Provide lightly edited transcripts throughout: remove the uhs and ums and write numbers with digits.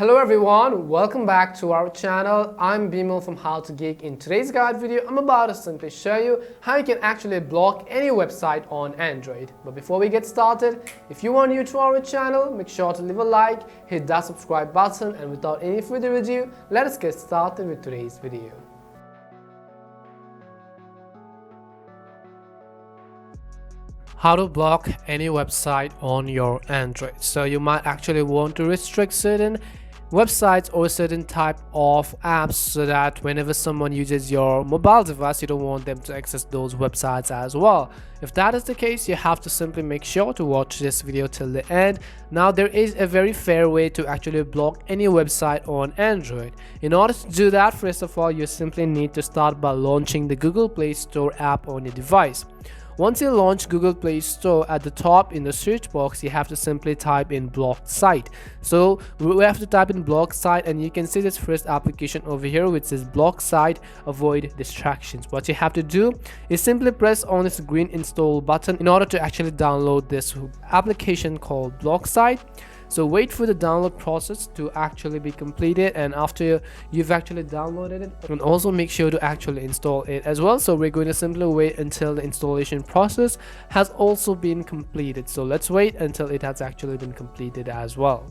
Hello everyone, welcome back to our channel. I'm Bimal from How to Geek. In today's guide video, I'm about to simply show you how you can actually block any website on Android. But before we get started, if you are new to our channel, make sure to leave a like, hit that subscribe button, and without any further ado, let us get started with today's video. How to block any website on your Android. So you might actually want to restrict certain websites or certain type of apps so that whenever someone uses your mobile device, you don't want them to access those websites as well. If that is the case, you have to simply make sure to watch this video till the end. Now, there is a very fair way to actually block any website on Android. In order to do that, first of all, you simply need to start by launching the Google Play Store app on your device. Once you launch Google Play Store, at the top in the search box, you have to simply type in Blocksite. So we have to type in Blocksite, and you can see this first application over here which says Blocksite Avoid Distractions. What you have to do is simply press on this green install button in order to actually download this application called Blocksite. So wait for the download process to actually be completed, and after you've actually downloaded it, and also make sure to actually install it as well. So we're going to simply wait until the installation process has also been completed. So let's wait until it has actually been completed as well.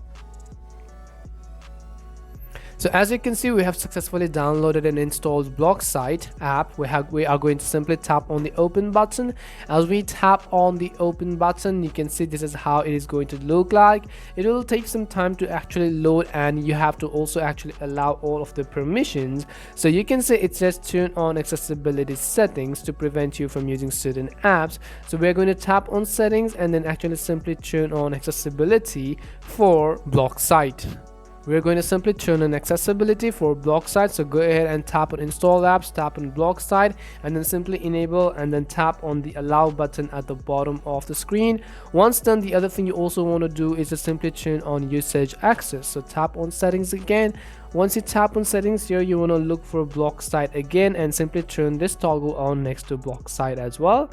So as you can see, we have successfully downloaded and installed Blocksite app. We are going to simply tap on the open button. As we tap on the open button, you can see this is how it is going to look like. It will take some time to actually load, and you have to also actually allow all of the permissions. So you can see it says turn on accessibility settings to prevent you from using certain apps. So we're going to tap on settings and then actually simply turn on accessibility for Blocksite. We're going to simply turn on accessibility for Blocksite. So go ahead and tap on install apps, tap on Blocksite, and then simply enable and then tap on the allow button at the bottom of the screen. Once done, the other thing you also want to do is to simply turn on usage access. So tap on settings again. Once you tap on settings here, you want to look for Blocksite again and simply turn this toggle on next to Blocksite as well.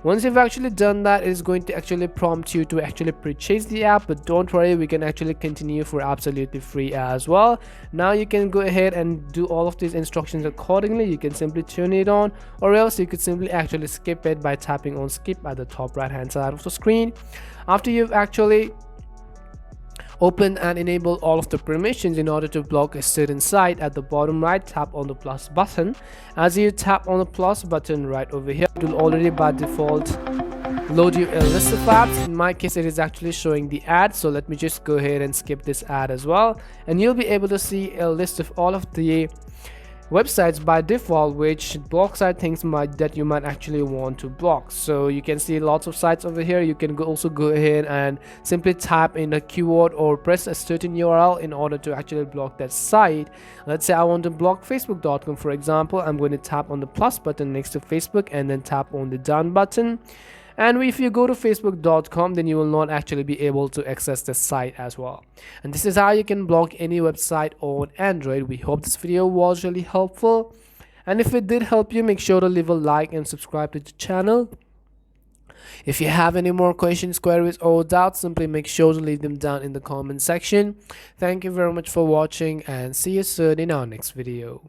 Once you've actually done that, it is going to actually prompt you to actually purchase the app, but don't worry, we can actually continue for absolutely free as well. Now you can go ahead and do all of these instructions accordingly. You can simply turn it on, or else you could simply actually skip it by tapping on skip at the top right hand side of the screen. After you've actually open and enable all of the permissions in order to block a certain site, at the bottom right, tap on the plus button. As you tap on the plus button right over here, it will already by default load you a list of apps. In my case, it is actually showing the ad, so let me just go ahead and skip this ad as well, and you'll be able to see a list of all of the websites by default which Blocksite thinks that you might actually want to block. So you can see lots of sites over here. You can also go ahead and simply type in a keyword or press a certain URL in order to actually block that site. Let's say I want to block facebook.com, for example. I'm going to tap on the plus button next to Facebook and then tap on the done button. And if you go to facebook.com, then you will not actually be able to access the site as well. And this is how you can block any website on Android. We hope this video was really helpful. And if it did help you, make sure to leave a like and subscribe to the channel. If you have any more questions, queries, or doubts, simply make sure to leave them down in the comment section. Thank you very much for watching, and see you soon in our next video.